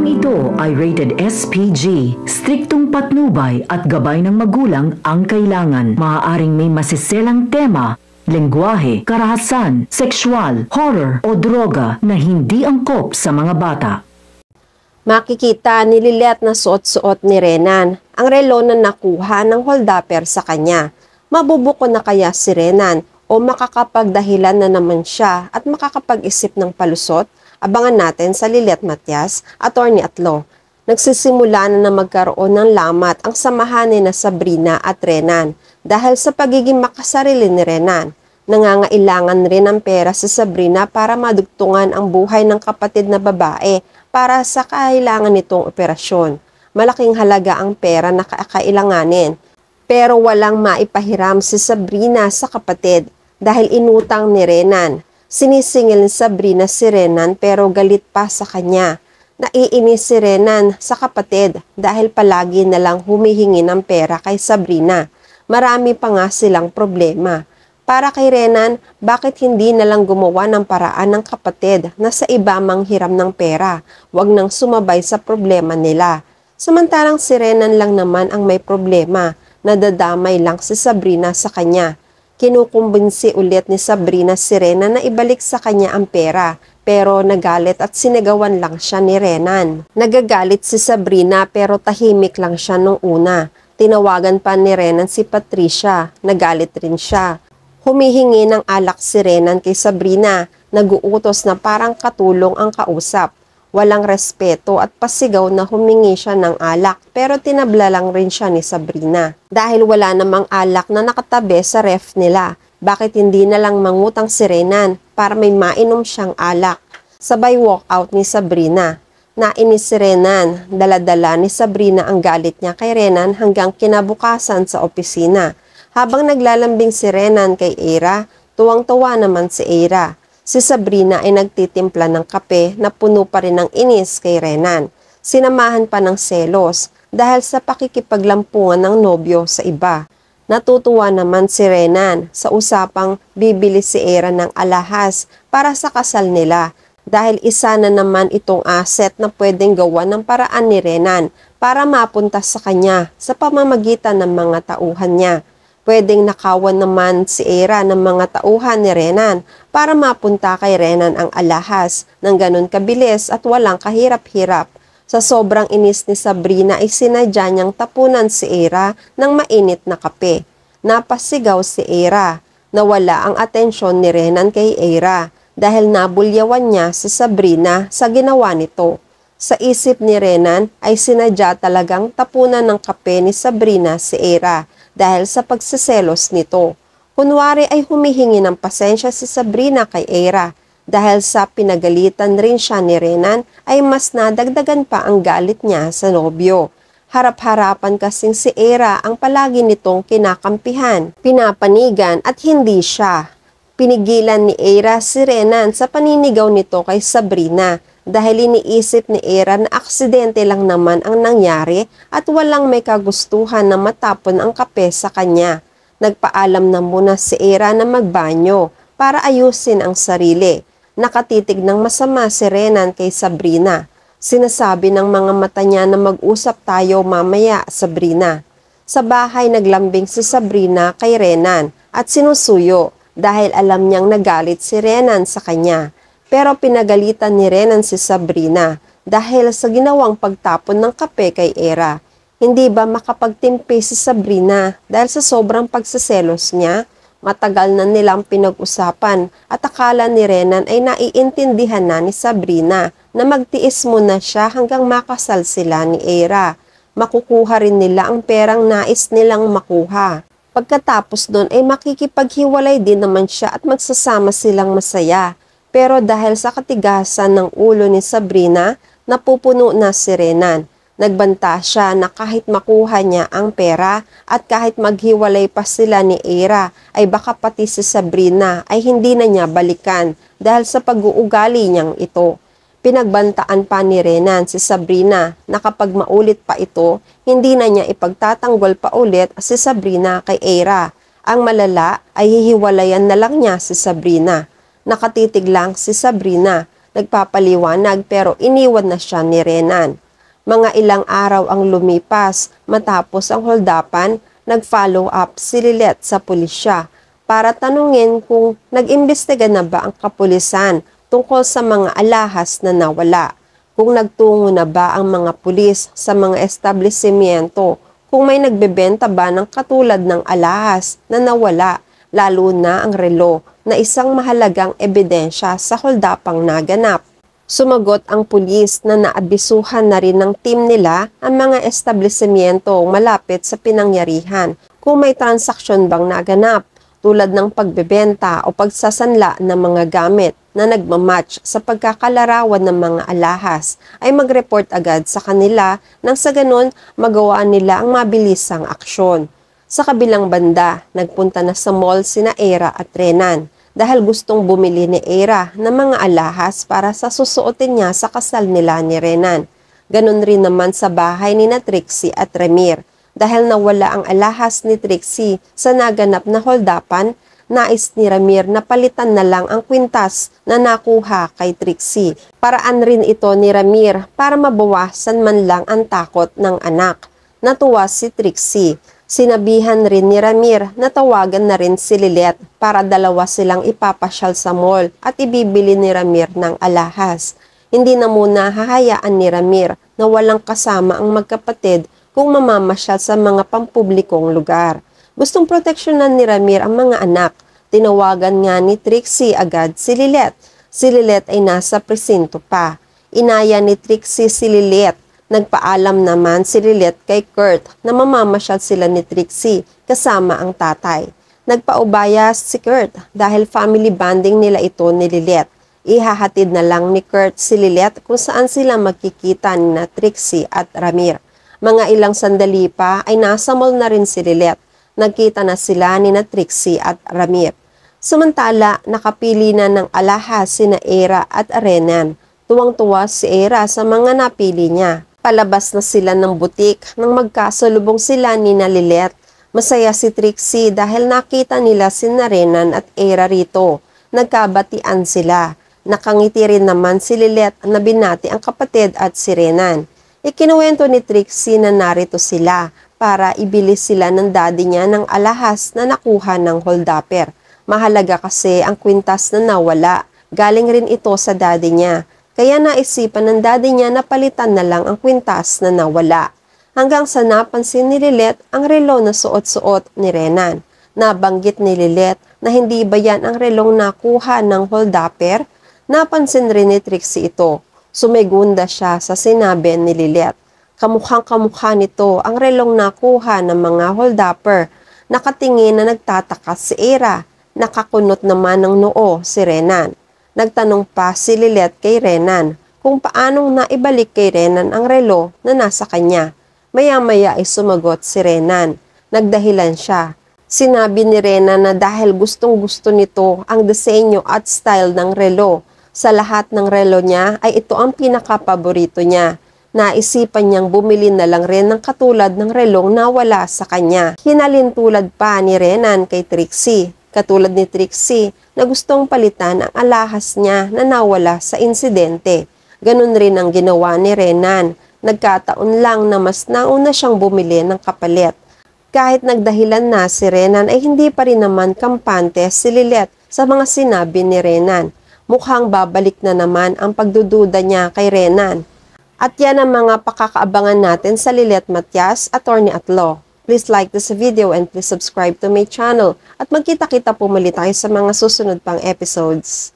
ito ay rated SPG. Striktong patnubay at gabay ng magulang ang kailangan. Maaaring may masiselang tema, lengguwahe, karahasan, sexual, horror o droga na hindi angkop sa mga bata. Makikita ni Lilet na suot-suot ni Renan ang relo na nakuha ng holdapper sa kanya. Mabubuko na kaya si Renan o makakapagdahilan na naman siya at makakapag-isip ng palusot? Abangan natin sa Lilet Matias, Attorney at Law. Nagsisimula na magkaroon ng lamat ang samahan ni Sabrina at Renan dahil sa pagiging makasarili ni Renan. Nangangailangan rin ng pera si Sabrina para madugtungan ang buhay ng kapatid na babae para sa kailangan nitong operasyon. Malaking halaga ang pera na kakailanganin. Pero walang maipahiram si Sabrina sa kapatid dahil inutang ni Renan. Sinisingil ni Sabrina si Renan pero galit pa sa kanya. Naiinis si Renan sa kapatid dahil palagi na lang humihingi ng pera kay Sabrina. Marami pa nga silang problema. Para kay Renan, bakit hindi na lang gumawa ng paraan ng kapatid na sa iba manghiram ng pera? Huwag nang sumabay sa problema nila. Samantalang si Renan lang naman ang may problema. Nadadamay lang si Sabrina sa kanya. Kinukumbinsi ulit ni Sabrina si Renan na ibalik sa kanya ang pera, pero nagalit at sinigawan lang siya ni Renan. Nagagalit si Sabrina pero tahimik lang siya nung una. Tinawagan pa ni Renan si Patricia, nagalit rin siya. Humihingi ng alak si Renan kay Sabrina, naguutos na parang katulong ang kausap. Walang respeto at pasigaw na humingi siya ng alak pero tinabla lang rin siya ni Sabrina. Dahil wala namang alak na nakatabi sa ref nila, bakit hindi na lang mangutang si Renan para may mainom siyang alak? Sabay walk out ni Sabrina. Nainis si Renan, dala-dala ni Sabrina ang galit niya kay Renan hanggang kinabukasan sa opisina. Habang naglalambing si Renan kay Eira, tuwang-tuwa naman si Eira. Si Sabrina ay nagtitimpla ng kape na puno pa rin ng inis kay Renan. Sinamahan pa ng selos dahil sa pakikipaglampungan ng nobyo sa iba. Natutuwa naman si Renan sa usapang bibili si Eira ng alahas para sa kasal nila dahil isa na naman itong asset na pwedeng gawa ng paraan ni Renan para mapunta sa kanya sa pamamagitan ng mga tauhan niya. Pwedeng nakawan naman si Eira ng mga tauhan ni Renan para mapunta kay Renan ang alahas ng ganun kabilis at walang kahirap-hirap. Sa sobrang inis ni Sabrina ay sinadya niyang tapunan si Eira ng mainit na kape. Napasigaw si Eira. Nawala ang atensyon ni Renan kay Eira dahil nabulyawan niya si Sabrina sa ginawa nito. Sa isip ni Renan ay sinadya talagang tapunan ng kape ni Sabrina si Eira dahil sa pagsiselos nito. Kunwari ay humihingi ng pasensya si Sabrina kay Eira dahil sa pinagalitan rin siya ni Renan ay mas nadagdagan pa ang galit niya sa nobyo. Harap-harapan kasing si Eira ang palagi nitong kinakampihan, pinapanigan at hindi siya. Pinigilan ni Eira si Renan sa paninigaw nito kay Sabrina dahil iniisip ni Eira na aksidente lang naman ang nangyari at walang may kagustuhan na matapon ang kape sa kanya. Nagpaalam na muna si Eira na magbanyo para ayusin ang sarili. Nakatitig ng masama si Renan kay Sabrina. Sinasabi ng mga mata niya na mag-usap tayo mamaya, Sabrina. Sa bahay naglambing si Sabrina kay Renan at sinusuyo dahil alam niyang nagalit si Renan sa kanya. Pero pinagalitan ni Renan si Sabrina dahil sa ginawang pagtapon ng kape kay Eira. Hindi ba makapagtimpi si Sabrina dahil sa sobrang pagsiselos niya? Matagal na nilang pinag-usapan at akala ni Renan ay naiintindihan na ni Sabrina na magtiis muna siya hanggang makasal sila ni Eira. Makukuha rin nila ang perang nais nilang makuha. Pagkatapos doon ay makikipaghiwalay din naman siya at magsasama silang masaya. Pero dahil sa katigasan ng ulo ni Sabrina, napupuno na si Renan. Nagbanta siya na kahit makuha niya ang pera at kahit maghiwalay pa sila ni Eira ay baka pati si Sabrina ay hindi na niya balikan dahil sa pag-uugali niyang ito. Pinagbantaan pa ni Renan si Sabrina na kapag maulit pa ito, hindi na niya ipagtatanggol pa ulit si Sabrina kay Eira. Ang malala ay hihiwalayan na lang niya si Sabrina. Nakatitig lang si Sabrina. nagpapaliwanag pero iniwan na siya ni Renan. Mga ilang araw ang lumipas matapos ang holdapan, nag-follow up si Lilet sa pulisya para tanungin kung nag-imbestiga na ba ang kapulisan tungkol sa mga alahas na nawala. Kung nagtungo na ba ang mga pulis sa mga establishmento, kung may nagbebenta ba ng katulad ng alahas na nawala, lalo na ang relo na isang mahalagang ebidensya sa holdapang naganap. Sumagot ang pulis na naabisuhan na rin ng team nila ang mga establishmento malapit sa pinangyarihan kung may transaksyon bang naganap tulad ng pagbebenta o pagsasanla ng mga gamit na nagmamatch sa pagkakalarawan ng mga alahas ay mag-report agad sa kanila nang sa ganon magawa nila ang mabilisang aksyon. Sa kabilang banda, nagpunta na sa mall sina Era at Renan dahil gustong bumili ni Era ng mga alahas para sa susuotin niya sa kasal nila ni Renan. Ganon rin naman sa bahay ni na Trixie at Ramir. Dahil nawala ang alahas ni Trixie sa naganap na holdapan, nais ni Ramir na palitan na lang ang kwintas na nakuha kay Trixie. Paraan rin ito ni Ramir para mabawasan man lang ang takot ng anak. Natuwa si Trixie. Sinabihan rin ni Ramir na tawagan na rin si Lilet para dalawa silang ipapasyal sa mall at ibibili ni Ramir ng alahas. Hindi na muna hahayaan ni Ramir na walang kasama ang magkapatid kung mamamasyal sa mga pampublikong lugar. Gustong proteksyonan ni Ramir ang mga anak. Tinawagan nga ni Trixie agad si Lilet. Si Lilet ay nasa presinto pa. Inaya ni Trixie si Lilet. Nagpaalam naman si Lilet kay Kurt na mamamasyal sila ni Trixie kasama ang tatay. Nagpaubaya si Kurt dahil family bonding nila ito ni Lilet. Ihahatid na lang ni Kurt si Lilet kung saan sila magkikita ni na Trixie at Ramir. Mga ilang sandali pa ay nasa mall na rin si Lilet. Nagkita na sila ni na Trixie at Ramir. Samantala, nakapili na ng alahas sina Era at Renan. Tuwang-tuwa si Era sa mga napili niya. Palabas na sila ng butik nang magkasalubong sila ni na Lilet. Masaya si Trixie dahil nakita nila sina Renan at Era rito. Nagkabatian sila. Nakangiti rin naman si Lilet na binati ang kapatid at si Renan. Ikinuwento ni Trixie na narito sila para ibili sila ng daddy niya ng alahas na nakuha ng holdapper. Mahalaga kasi ang kwintas na nawala. Galing rin ito sa daddy niya. Kaya naisipan ng daddy niya na palitan na lang ang kwintas na nawala. Hanggang sa napansin ni Lilet ang relo na suot-suot ni Renan. Nabanggit ni Lilet na hindi ba yan ang relong nakuha ng holdapper? Napansin rin ni Trixie ito. Sumegunda siya sa sinabi ni Lilet. Kamukhang-kamukha nito ang relong nakuha ng mga holdapper. Nakatingin na nagtataka si Era. Nakakunot naman ng noo si Renan. Nagtanong pa si Lilet kay Renan kung paanong naibalik kay Renan ang relo na nasa kanya. Maya-maya ay sumagot si Renan. Nagdahilan siya. Sinabi ni Renan na dahil gustong-gusto nito ang disenyo at style ng relo. Sa lahat ng relo niya ay ito ang pinakapaborito niya. Naisipan niyang bumili na lang rin ng katulad ng relong nawala sa kanya. Hinalintulad pa ni Renan kay Trixie. Katulad ni Trixie na gustong palitan ang alahas niya na nawala sa insidente. Ganun rin ang ginawa ni Renan. Nagkataon lang na mas nauna siyang bumili ng kapalit. Kahit nagdahilan na si Renan ay hindi pa rin naman kampante si Lilet sa mga sinabi ni Renan. Mukhang babalik na naman ang pagdududa niya kay Renan. At yan ang mga pakakaabangan natin sa Lilet Matias, Attorney at Law. Please like this video and please subscribe to my channel at magkita-kita po muli tayo sa mga susunod pang episodes.